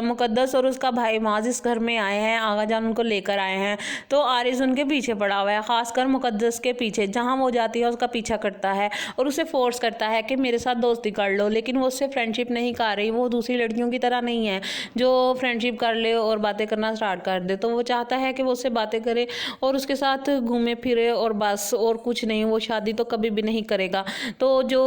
[SPEAKER 6] मुकद्दस और उसका भाई माज इस घर में आए हैं, आगा जान उनको लेकर आए हैं, तो आरिस उनके पीछे पड़ा हुआ है, खासकर मुकद्दस के पीछे। जहाँ वो जाती है उसका पीछा करता है और उसे फोर्स करता है कि मेरे साथ दोस्ती कर लो, लेकिन वो उससे फ्रेंडशिप नहीं कर रही। वो दूसरी लड़कियों की तरह नहीं है जो फ्रेंडशिप कर ले और बातें करना स्टार्ट कर दे। तो वो चाहता है कि वो उससे बातें करे और उसके साथ घूमे फिरे और बस, और कुछ नहीं। वो शादी तो कभी भी नहीं करेगा। तो जो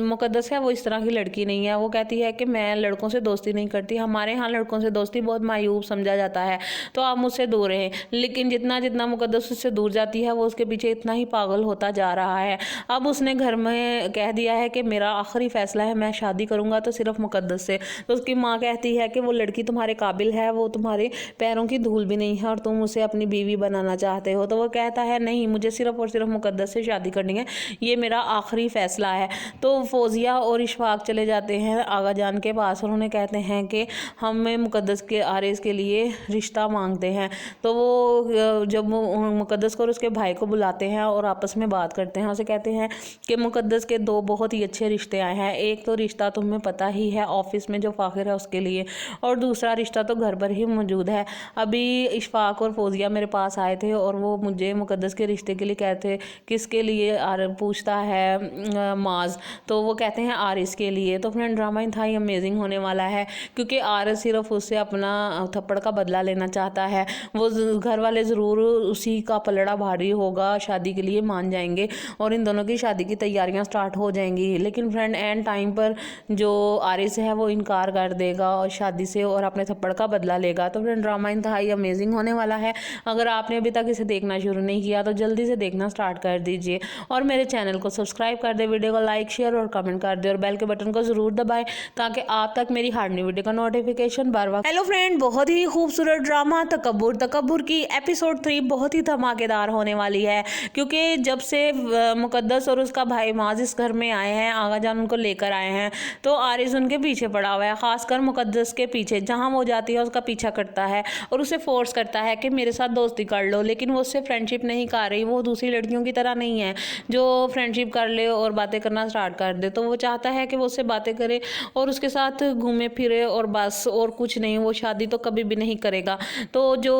[SPEAKER 6] मुकद्दस है वो इस तरह की लड़की नहीं है। वो कहती है कि मैं लड़कों से दोस्ती नहीं करती, हमारे यहाँ लड़कों से दोस्ती बहुत मायूब समझा जाता है, तो आप मुझसे दूर रहें। लेकिन जितना जितना मुकद्दस उससे दूर जाती है वो उसके पीछे इतना ही पागल होता जा रहा है। अब उसने घर में कह दिया है कि मेरा आखिरी फैसला है, मैं शादी करूंगा तो सिर्फ मुकद्दस से। तो उसकी माँ कहती है कि वो लड़की तुम्हारे काबिल है, वो तुम्हारे पैरों की धूल भी नहीं है और तुम उसे अपनी बीवी बनाना चाहते हो। तो वो कहता है नहीं, मुझे सिर्फ और सिर्फ मुकद्दस से शादी करनी है, ये मेरा आखिरी फैसला है। तो फौजिया और इशफाक चले जाते हैं आगा जान के पास और उन्हें कहते हैं कि हमें मुकद्दस के आरिस के लिए रिश्ता मांगते हैं। तो वो जब मुकद्दस को और उसके भाई को बुलाते हैं और आपस में बात करते हैं, उसे कहते हैं कि मुकद्दस के दो बहुत ही अच्छे रिश्ते आए हैं। एक तो रिश्ता तुम्हें पता ही है ऑफिस में जो फाखिर है उसके लिए, और दूसरा रिश्ता तो घर पर ही मौजूद है। अभी इशफाक और फौजिया मेरे पास आए थे और वो मुझे मुकद्दस के रिश्ते के लिए कहते, किसके लिए पूछता है माज, तो वो कहते हैं आरिस के लिए। तो फ्रेंड ड्रामा था ही अमेजिंग होने वाला है क्योंकि आरिस सिर्फ उससे अपना थप्पड़ का बदला लेना चाहता है। वो घर वाले ज़रूर उसी का पलड़ा भारी होगा, शादी के लिए मान जाएंगे और इन दोनों की शादी की तैयारियां स्टार्ट हो जाएंगी। लेकिन फ्रेंड एंड टाइम पर जो आरिस है वो इनकार कर देगा और शादी से और अपने थप्पड़ का बदला लेगा। तो फ्रेंड ड्रामा इंतहाई अमेजिंग होने वाला है। अगर आपने अभी तक इसे देखना शुरू नहीं किया तो जल्दी से देखना स्टार्ट कर दीजिए और मेरे चैनल को सब्सक्राइब कर दे, वीडियो को लाइक शेयर और कमेंट कर दे और बेल के बटन को ज़रूर दबाएं ताकि आप तक मेरी हर नई वीडियो का नोटिफिकेशन बार बार। हेलो फ्रेंड, बहुत ही खूबसूरत ड्रामा तकब्बुर की एपिसोड 3 बहुत ही धमाकेदार होने वाली है क्योंकि जब से मुकद्दस और उसका भाई माज इस घर में आए हैं, आगा जान उनको लेकर आए हैं, तो आरिस उनके पीछे पड़ा हुआ है, खासकर मुकद्दस के पीछे। जहाँ वो जाती है उसका पीछा करता है और उसे फोर्स करता है कि मेरे साथ दोस्ती कर लो, लेकिन वो उससे फ्रेंडशिप नहीं कर रही। वो दूसरी लड़कियों की तरह नहीं है जो फ्रेंडशिप कर ले और बातें करना स्टार्ट कर दे। तो वो चाहता है कि वो उससे बातें करे और उसके साथ घूमे फिरे और बस, और कुछ नहीं। वो शादी तो कभी भी नहीं करेगा। तो जो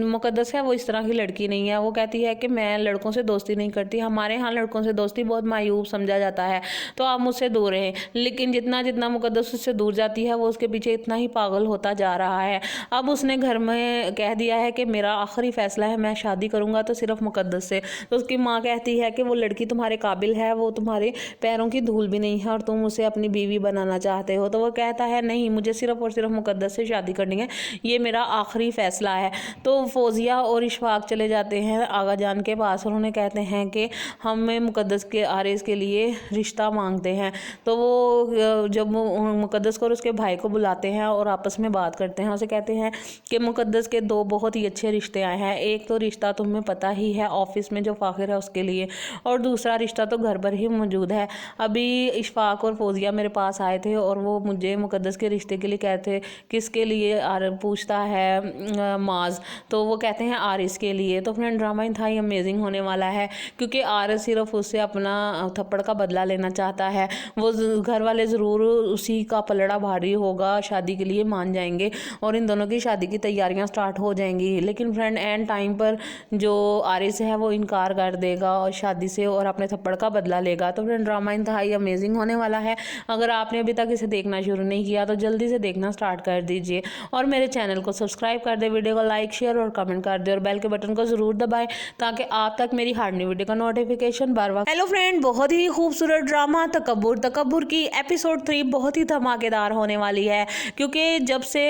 [SPEAKER 6] मुकद्दस है वो इस तरह की लड़की नहीं है। वो कहती है कि मैं लड़कों से दोस्ती नहीं करती, हमारे यहाँ लड़कों से दोस्ती बहुत मायूब समझा जाता है, तो आप मुझसे दूर रहें। लेकिन जितना जितना मुकद्दस उससे दूर जाती है वो उसके पीछे इतना ही पागल होता जा रहा है। अब उसने घर में कह दिया है कि मेरा आखिरी फैसला है, मैं शादी करूँगा तो सिर्फ मुकद्दस से। तो उसकी माँ कहती है कि वो लड़की तुम्हारे काबिल है, वो तुम्हारे पैरों की धूल भी नहीं है और तुम उसे अपनी बीवी बनाना चाहते हो। तो वो कहता है नहीं, मुझे सिर्फ और सिर्फ मुकद्दस से शादी करनी है, ये मेरा आखिरी फैसला है। तो फौजिया और इशफाक चले जाते हैं आगा जान के पास और उन्हें कहते हैं कि हमें मुकद्दस के आरिस के लिए रिश्ता मांगते हैं। तो वो जब मुकद्दस को और उसके भाई को बुलाते हैं और आपस में बात करते हैं, उसे कहते हैं कि मुकद्दस के दो बहुत ही अच्छे रिश्ते आए हैं। एक तो रिश्ता तुम्हें पता ही है ऑफिस में जो फ़ाखिर है उसके लिए, और दूसरा रिश्ता तो घर पर ही मौजूद है। अभी इशफाक और फौजिया मेरे पास आए थे और वो मुझे मुकद्दस के रिश्ते के लिए कहते किसके लिए पूछता है माज, तो वो कहते हैं आरिस के लिए। तो फ्रेंड ड्रामा इंतहाई अमेजिंग होने वाला है क्योंकि आरिस सिर्फ उससे अपना थप्पड़ का बदला लेना चाहता है। वो घर वाले ज़रूर उसी का पलड़ा भारी होगा, शादी के लिए मान जाएंगे और इन दोनों की शादी की तैयारियां स्टार्ट हो जाएंगी। लेकिन फ्रेंड एंड टाइम पर जो आरिस है वो इनकार कर देगा और शादी से और अपने थप्पड़ का बदला लेगा। तो फ्रेंड ड्रामा इंतहाई अमेजिंग होने वाला है। अगर आपने अभी तक इसे देखना शुरू नहीं किया तो जल्दी से देखना स्टार्ट कर दीजिए और मेरे चैनल को सब्सक्राइब कर दे, वीडियो को लाइक शेयर और कमेंट कर दे और बेल के बटन को ज़रूर दबाएं ताकि आप तक मेरी हर नई वीडियो का नोटिफिकेशन बार बार। हेलो फ्रेंड, बहुत ही खूबसूरत ड्रामा तकब्बुर की एपिसोड 3 बहुत ही धमाकेदार होने वाली है क्योंकि जब से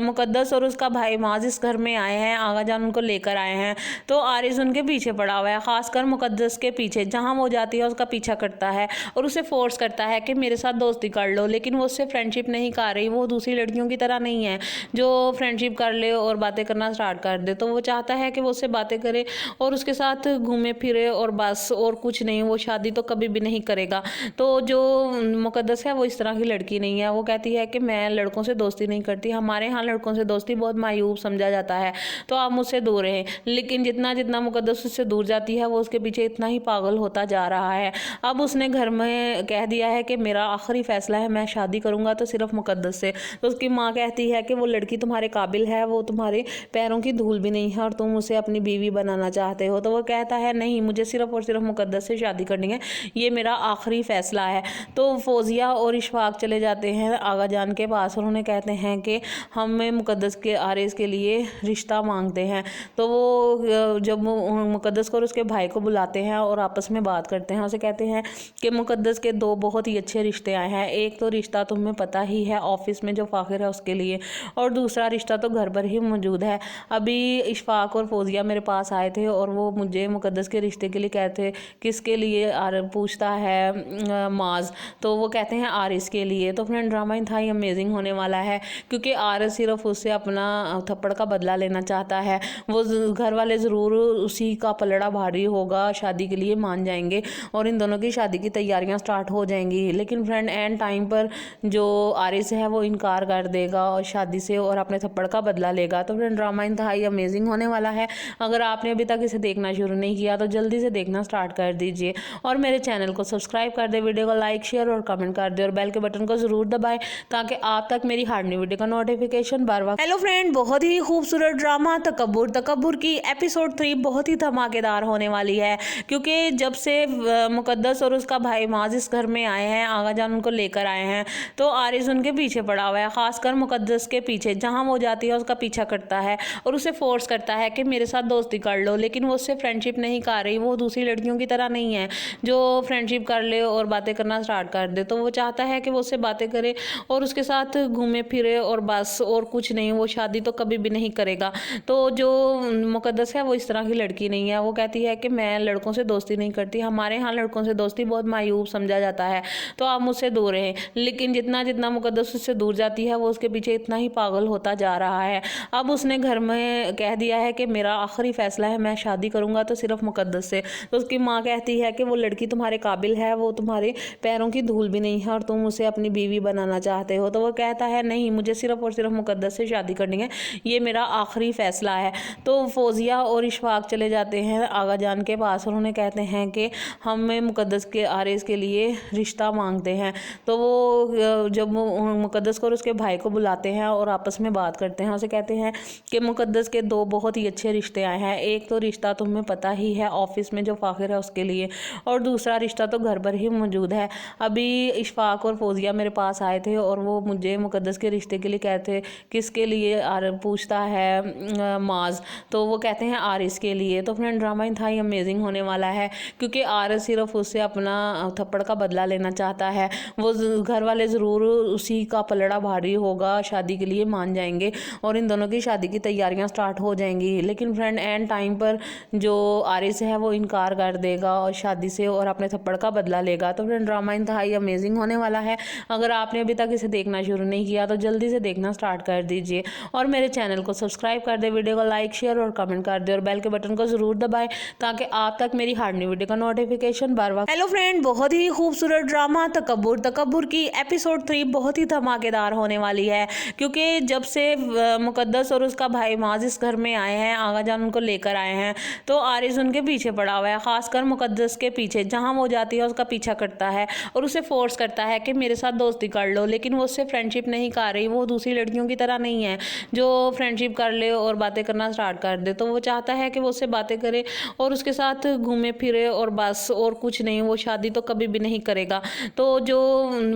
[SPEAKER 6] मुकद्दस और उसका भाई माज इस घर में आए हैं, आगा जान उनको लेकर आए हैं, तो आरिस उनके पीछे पड़ा हुआ है, खासकर मुकद्दस के पीछे। जहाँ वो जाती है उसका पीछा करता है और उसे फोर्स करता है कि मेरे साथ दोस्ती कर लो, लेकिन वो उससे फ्रेंडशिप नहीं कर रही। वो दूसरी लड़कियों की तरह नहीं है जो फ्रेंडशिप कर ले और बातें करना स्टार्ट कर दे। तो वो चाहता है कि वो उससे बातें करे और उसके साथ घूमे फिरे और बस, और कुछ नहीं। वो शादी तो कभी भी नहीं करेगा। तो जो मुकद्दस है वो इस तरह की लड़की नहीं है। वो कहती है कि मैं लड़कों से दोस्ती नहीं करती, हमारे यहाँ लड़कों से दोस्ती बहुत मायूब समझा जाता है, तो आप मुझसे दूर रहें। लेकिन जितना जितना मुकद्दस उससे दूर जाती है वो उसके पीछे इतना ही पागल होता जा रहा है। अब उसने घर में कह दिया है कि मेरा आखिरी फैसला है, मैं शादी करूँगा तो सिर्फ मुकद्दस से। तो उसकी माँ कहती है कि वो लड़की तुम्हारे काबिल है, वो तुम्हारे पैरों की धूल भी नहीं है और तुम उसे अपनी बीवी बनाना चाहते हो। तो वो कहता है नहीं, मुझे सिर्फ और सिर्फ मुकद्दस से शादी करनी है, ये मेरा आखिरी फैसला है। तो फौजिया और इशफाक चले जाते हैं आगा जान के पास और उन्हें कहते हैं कि हमें मुकद्दस के आरिस के लिए रिश्ता मांगते हैं। तो वो जब मुकद्दस को और उसके भाई को बुलाते हैं और आपस में बात करते हैं, उसे कहते हैं कि मुकद्दस के दो बहुत ही अच्छे रिश्ते आए हैं। एक तो रिश्ता तुम्हें पता ही है ऑफिस में जो फ़ाखिर है उसके लिए, और दूसरा रिश्ता तो घर पर ही मौजूद है। अभी इशफाक और फौजिया मेरे पास आए थे और वो मुझे मुकद्दस के रिश्ते के लिए कहते किसके लिए पूछता है माज, तो वो कहते हैं आरिस के लिए। तो फ्रेंड ड्रामा इंतहाई अमेजिंग होने वाला है क्योंकि आरिस सिर्फ उससे अपना थप्पड़ का बदला लेना चाहता है। वो घर वाले ज़रूर उसी का पलड़ा भारी होगा, शादी के लिए मान जाएंगे और इन दोनों की शादी की तैयारियां स्टार्ट हो जाएंगी। लेकिन फ्रेंड एंड टाइम पर जो आरिस है वो इनकार कर देगा और शादी से और अपने थप्पड़ का बदला लेगा। तो फ्रेंड ड्रामा इंतहाई अमेजिंग होने वाला है। अगर आपने अभी तक इसे देखना शुरू नहीं किया तो जल्दी से देखना स्टार्ट कर दीजिए और मेरे चैनल को सब्सक्राइब कर दे, वीडियो को लाइक शेयर और कमेंट कर दे और बेल के बटन को ज़रूर दबाएं ताकि आप तक मेरी हर नई वीडियो का नोटिफिकेशन बार बार। हेलो फ्रेंड, बहुत ही खूबसूरत ड्रामा तकब्बुर की एपिसोड 3 बहुत ही धमाकेदार होने वाली है क्योंकि जब से मुकद्दस और उसका भाई माज इस घर में आए हैं, आगा जान उनको लेकर आए हैं, तो आरिस उनके पीछे पड़ा हुआ है, खासकर मुकद्दस के पीछे। जहाँ वो जाती है उसका पीछा करता है और उसे फोर्स करता है कि मेरे साथ दोस्ती कर लो, लेकिन वो उससे फ्रेंडशिप नहीं कर रही। वो दूसरी लड़कियों की तरह नहीं है जो फ्रेंडशिप कर ले और बातें करना स्टार्ट कर दे। तो वो चाहता है कि वो उससे बातें करे और उसके साथ घूमे फिरे और बस, और कुछ नहीं। वो शादी तो कभी भी नहीं करेगा। तो जो मुकद्दस है वो इस तरह की लड़की नहीं है। वो कहती है कि मैं लड़कों से दोस्ती नहीं करती, हमारे यहाँ लड़कों से दोस्ती बहुत मायूब समझा जाता है, तो आप मुझसे दूर रहें। लेकिन जितना जितना मुकद्दस उससे दूर जाती है वो उसके पीछे इतना ही पागल होता जा रहा है। अब उसने घर में कह दिया है कि मेरा आखिरी फैसला है, मैं शादी करूँगा तो सिर्फ मुकद्दस से। तो उसकी माँ कहती है कि वो लड़की तुम्हारे काबिल है, वो तुम्हारे पैरों की धूल भी नहीं है और तुम उसे अपनी बीवी बनाना चाहते हो। तो वो कहता है नहीं, मुझे सिर्फ और सिर्फ मुकद्दस से शादी करनी है, ये मेरा आखिरी फैसला है। तो फौजिया और इशफाक चले जाते हैं आगा जान के पास और उन्हें कहते हैं कि हमें मुकद्दस के आरिस के लिए रिश्ता मांगते हैं। तो वो जब मुकद्दस को और उसके भाई को बुलाते हैं और आपस में बात करते हैं, उसे कहते हैं कि मुकद्दस के दो बहुत ही अच्छे रिश्ते आए हैं। एक तो रिश्ता तुम्हें पता ही है ऑफिस में जो फ़ाखिर है उसके लिए, और दूसरा रिश्ता तो घर पर ही मौजूद है। अभी इशफाक और फौजिया मेरे पास आए थे और वो मुझे मुकद्दस के रिश्ते के लिए कहते किसके लिए पूछता है माज, तो वो कहते हैं आरिस के लिए। तो फ्रेंड ड्रामा इंतहाई अमेजिंग होने वाला है क्योंकि आरिस सिर्फ उससे अपना थप्पड़ का बदला लेना चाहता है। वो घर वाले ज़रूर उसी का पलड़ा भारी होगा, शादी के लिए मान जाएंगे और इन दोनों की शादी की तैयारियां स्टार्ट हो जाएंगी। लेकिन फ्रेंड एंड टाइम पर जो आरिस है वो इनकार कर देगा और शादी से और अपने थप्पड़ का बदला लेगा। तो फ्रेंड ड्रामा इंतहाई अमेजिंग होने वाला है। अगर आपने अभी तक इसे देखना शुरू नहीं किया तो जल्दी से देखना स्टार्ट कर दीजिए और मेरे चैनल को सब्सक्राइब कर दे, वीडियो को लाइक शेयर और कमेंट कर दे और बेल के बटन को ज़रूर दबाएं ताकि आप तक मेरी हर नई वीडियो का नोटिफिकेशन बार बार। हेलो फ्रेंड, बहुत ही खूबसूरत ड्रामा तकब्बुर की एपिसोड 3 बहुत ही धमाकेदार होने वाली है क्योंकि जब से मुकद्दस और उसका भाई माज इस घर में आए हैं, आगा जान उनको लेकर आए हैं, तो आरिस उनके पीछे पड़ा हुआ है, खासकर मुकद्दस के पीछे। जहाँ वो जाती है उसका पीछा करता है और उसे फोर्स करता है कि मेरे साथ दोस्ती कर लो, लेकिन वो उससे फ्रेंडशिप नहीं कर रही। वो दूसरी लड़कियों की तरह नहीं है जो फ्रेंडशिप कर ले और बातें करना स्टार्ट कर दे। तो वो चाहता है कि वो उससे बातें करे और उसके साथ घूमे फिरे और बस, और कुछ नहीं। वो शादी तो कभी भी नहीं करेगा। तो जो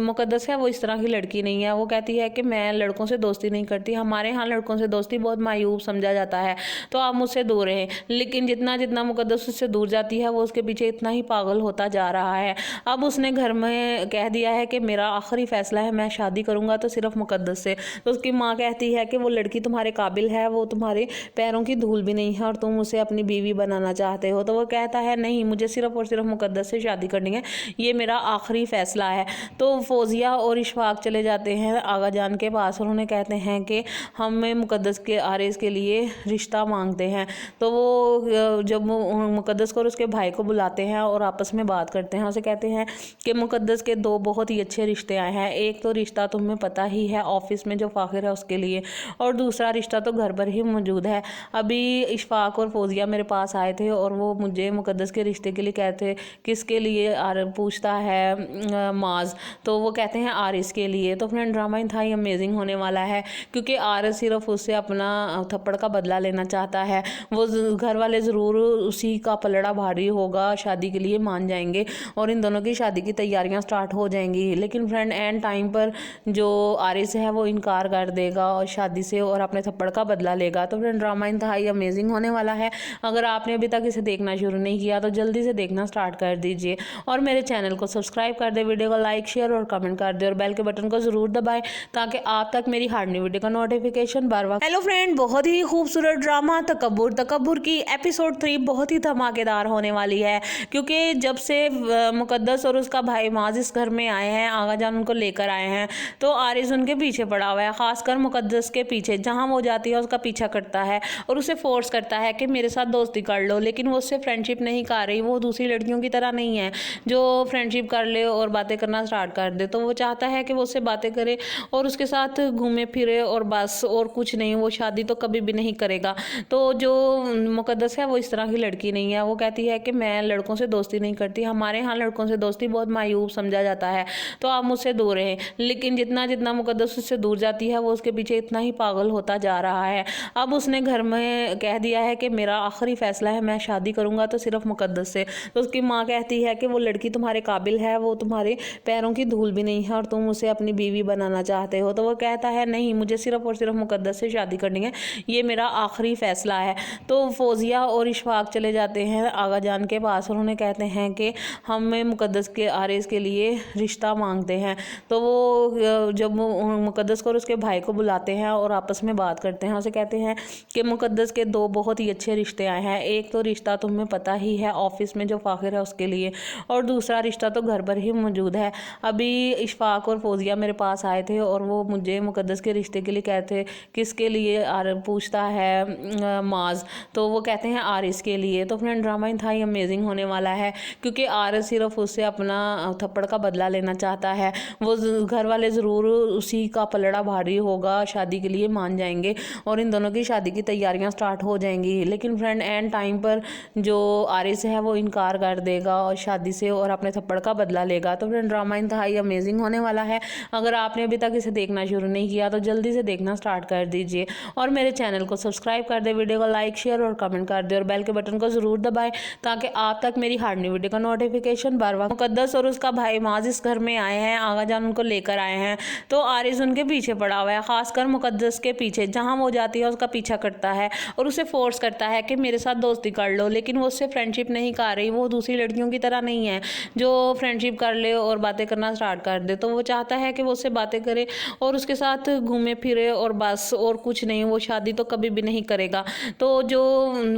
[SPEAKER 6] मुकद्दस है वो इस तरह की लड़की नहीं है। वो कहती है कि मैं लड़कों से दोस्ती नहीं करती, हमारे यहाँ लड़कों से दोस्ती बहुत मायूब समझा जाता है, तो आप मुझसे दूर रहें। लेकिन जितना जितना मुकद्दस उससे दूर जाती है वो उसके पीछे इतना ही पागल होता जा रहा है। अब उसने घर में कह दिया है कि मेरा आखिरी फैसला है, मैं शादी करूंगा तो सिर्फ मुकद्दस से। तो उसकी माँ कहती है कि वो लड़की तुम्हारे काबिल है, वो तुम्हारे पैरों की धूल भी नहीं है और तुम उसे अपनी बीवी बनाना चाहते हो। तो वो कहता है नहीं, मुझे सिर्फ और सिर्फ मुकद्दस से शादी करनी है, ये मेरा आखिरी फैसला है। तो फौजिया और इशफाक चले जाते हैं आगा जान के पास और उन्हें कहते हैं कि हमें मुकद्दस के आरिस के लिए रिश्ता मांगते हैं। तो वो जब मुकद्दस को और उसके भाई को बुलाते हैं और आपस में बात करते हैं, उसे कहते हैं कि मुकद्दस के दो बहुत ही अच्छे रिश्ते आए हैं। एक तो रिश्ता तुम्हें पता ही है ऑफिस में जो फ़ाखिर है उसके लिए, और दूसरा रिश्ता तो घर पर ही मौजूद है। अभी इशफाक और फौजिया मेरे पास आए थे और वो मुझे मुकद्दस के रिश्ते के लिए कहते किसके लिए पूछता है माज, तो वो कहते हैं आरिस के लिए। तो फ्रेंड ड्रामा इंतहाई अमेजिंग होने वाला है क्योंकि आरिस सिर्फ उससे अपना थप्पड़ का बदला लेना चाहता है। वो घर वाले ज़रूर उसी का पलड़ा भारी होगा, शादी के लिए मान जाएंगे और इन दोनों की शादी की तैयारियां स्टार्ट हो जाएंगी। लेकिन फ्रेंड एंड टाइम पर जो आरिस है वो इनकार कर देगा और शादी से और अपने थप्पड़ का बदला लेगा। तो फ्रेंड ड्रामा इंतहाई अमेजिंग होने वाला है। अगर आपने अभी तक इसे देखना शुरू नहीं किया तो जल्दी से देखना स्टार्ट कर दीजिए और मेरे चैनल को सब्सक्राइब कर दे, वीडियो को लाइक शेयर और कमेंट कर दे और बेल के बटन को ज़रूर दबाएं ताकि आप तक मेरी हर नई वीडियो का नोटिफिकेशन बार बार। हेलो फ्रेंड, बहुत ही खूबसूरत ड्रामा तकब्बुर की एपिसोड 3 बहुत ही धमाकेदार होने वाली है क्योंकि जब से मुकद्दस और उसका भाई माज इस घर में आए हैं, आगा जान उनको लेकर आए हैं, तो आरिस उनके पीछे पड़ा हुआ है, खासकर मुकद्दस के पीछे। जहाँ वो जाती है उसका पीछा करता है और उसे फोर्स करता है कि मेरे साथ दोस्ती कर लो, लेकिन वो उससे फ्रेंडशिप नहीं कर रही। वो दूसरी लड़कियों की तरह नहीं है जो फ्रेंडशिप कर ले और बातें करना स्टार्ट कर दे। तो वो चाहता है कि वो उससे बातें करे और उसके साथ घूमे फिरे और बस, और कुछ नहीं। वो शादी तो कभी भी नहीं करेगा। तो जो मुकद्दस है वो इस तरह की लड़की नहीं है। वो कहती है कि मैं लड़कों से दोस्ती नहीं करती, हमारे यहाँ लड़कों से दोस्ती बहुत मायूब समझा जाता है, तो आप मुझसे दूर रहें। लेकिन जितना जितना मुकद्दस उससे दूर जाती है वो उसके पीछे इतना ही पागल होता जा रहा है। अब उसने घर में कह दिया है कि मेरा आखिरी फैसला है, मैं शादी करूंगा तो सिर्फ मुकद्दस से। तो उसकी माँ कहती है कि वो लड़की तुम्हारे काबिल है, वो तुम्हारे पैरों की धूल भी नहीं है और तुम उसे अपनी बीवी बनाना चाहते हो। तो वो कहता है नहीं, मुझे सिर्फ और सिर्फ मुकद्दस से शादी करनी है, ये मेरा आखिरी फैसला है। तो फौजिया और इशफाक चले जाते हैं आगा जान के पास और उन्हें कहते हैं कि हमें मुकद्दस के आरिस के लिए रिश्ता मांगते हैं। तो वो जब मुकद्दस को और उसके भाई को बुलाते हैं और आपस में बात करते हैं, उसे कहते हैं कि मुकद्दस के दो बहुत ही अच्छे रिश्ते आए हैं। एक तो रिश्ता तुम्हें पता ही है ऑफिस में जो फ़ाखिर है उसके लिए, और दूसरा रिश्ता तो घर पर ही मौजूद है। अभी इशफाक और फौजिया मेरे पास आए थे और वो मुझे मुकद्दस के रिश्ते के लिए कहते किसके लिए पूछता है माज, तो वो कहते हैं आरिस के लिए। तो फ्रेंड ड्रामा इंतहाई अमेजिंग होने वाला है क्योंकि आरिस सिर्फ उससे अपना थप्पड़ का बदला लेना चाहता है। वो घर वाले ज़रूर उसी का पलड़ा भारी होगा, शादी के लिए मान जाएंगे और इन दोनों की शादी की तैयारियां स्टार्ट हो जाएंगी। लेकिन फ्रेंड एंड टाइम पर जो आरिस है वो इनकार कर देगा और शादी से और अपने थप्पड़ का बदला लेगा। तो फ्रेंड ड्रामा इंतहाई अमेजिंग होने वाला है। अगर आपने अभी तक इसे देखना शुरू नहीं किया तो जल्दी से देखना स्टार्ट कर दीजिए और और मेरे चैनल को सब्सक्राइब कर दे, वीडियो को लाइक शेयर और कमेंट कर दे और बेल के बटन को ज़रूर दबाएं ताकि आप तक मेरी हर नई वीडियो का नोटिफिकेशन बर वक्त। मुकद्दस और उसका भाई माज इस घर में आए हैं, आगा जान उनको लेकर आए हैं, तो आरिस उनके पीछे पड़ा हुआ है, खासकर मुकद्दस के पीछे। जहाँ वो जाती है उसका पीछा करता है और उसे फोर्स करता है कि मेरे साथ दोस्ती कर लो, लेकिन वो उससे फ्रेंडशिप नहीं कर रही। वो दूसरी लड़कियों की तरह नहीं है जो फ्रेंडशिप कर ले और बातें करना स्टार्ट कर दे। तो वो चाहता है कि वो उससे बातें करे और उसके साथ घूमे फिरे और बस, और कुछ नहीं। वो शादी तो कभी भी नहीं करेगा। तो जो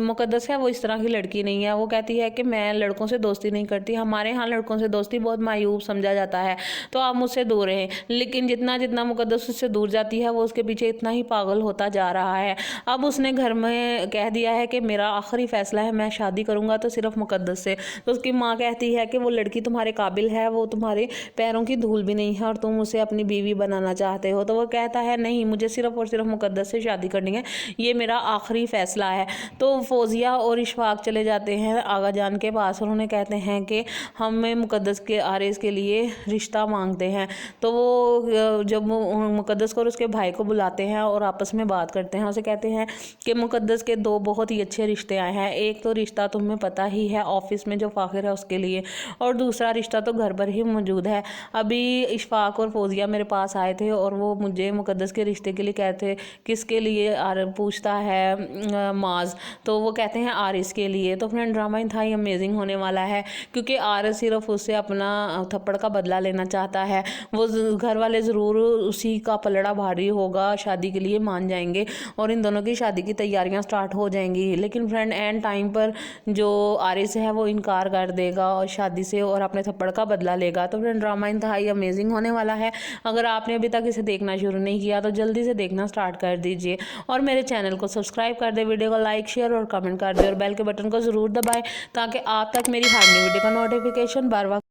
[SPEAKER 6] मुकद्दस है वो इस तरह की लड़की नहीं है। वो कहती है कि मैं लड़कों से दोस्ती नहीं करती, हमारे यहाँ लड़कों से दोस्ती बहुत मायूब समझा जाता है, तो आप मुझसे दूर रहें। लेकिन जितना जितना मुकद्दस उससे दूर जाती है वो उसके पीछे इतना ही पागल होता जा रहा है। अब उसने घर में कह दिया है कि मेरा आखिरी फैसला है, मैं शादी करूंगा तो सिर्फ मुकद्दस से। तो उसकी माँ कहती है कि वो लड़की तुम्हारे काबिल है, वो तुम्हारे पैरों की धूल भी नहीं है और तुम उसे अपनी बीवी बनाना चाहते हो। तो वो कहता है नहीं, मुझे सिर्फ और सिर्फ मुकद्दस से शादी करनी है, ये मेरा आखिरी फैसला है। तो फौजिया और इशफाक चले जाते हैं आगा जान के पास और उन्हें कहते हैं कि हमें मुकद्दस के आरिस के लिए रिश्ता मांगते हैं। तो वो जब मुकद्दस को और उसके भाई को बुलाते हैं और आपस में बात करते हैं, उसे कहते हैं कि मुकद्दस के दो बहुत ही अच्छे रिश्ते आए हैं। एक तो रिश्ता तुम्हें पता ही है ऑफिस में जो फाखिर है उसके लिए, और दूसरा रिश्ता तो घर पर ही मौजूद है। अभी इशफाक और फौजिया मेरे पास आए थे और वो मुझे मुकद्दस के रिश्ते के लिए कहते, किसके लिए पूछता है माज, तो वो कहते हैं आरिस के लिए। तो फ्रेंड ड्रामा इंतहाई अमेजिंग होने वाला है क्योंकि आरिस सिर्फ उससे अपना थप्पड़ का बदला लेना चाहता है। वो घर वाले ज़रूर उसी का पलड़ा भारी होगा, शादी के लिए मान जाएंगे और इन दोनों की शादी की तैयारियां स्टार्ट हो जाएंगी। लेकिन फ्रेंड एंड टाइम पर जो आरिस है वो इनकार कर देगा और शादी से और अपने थप्पड़ का बदला लेगा। तो फ्रेंड ड्रामा इंतहाई अमेजिंग होने वाला है। अगर आपने अभी तक इसे देखना शुरू नहीं किया तो जल्दी से देखना स्टार्ट कर दीजिए और मेरे चैनल को सब्सक्राइब कर दे, वीडियो को लाइक शेयर और कमेंट कर दे और बेल के बटन को ज़रूर दबाएं ताकि आप तक मेरी हर नई वीडियो का नोटिफिकेशन बर वक्त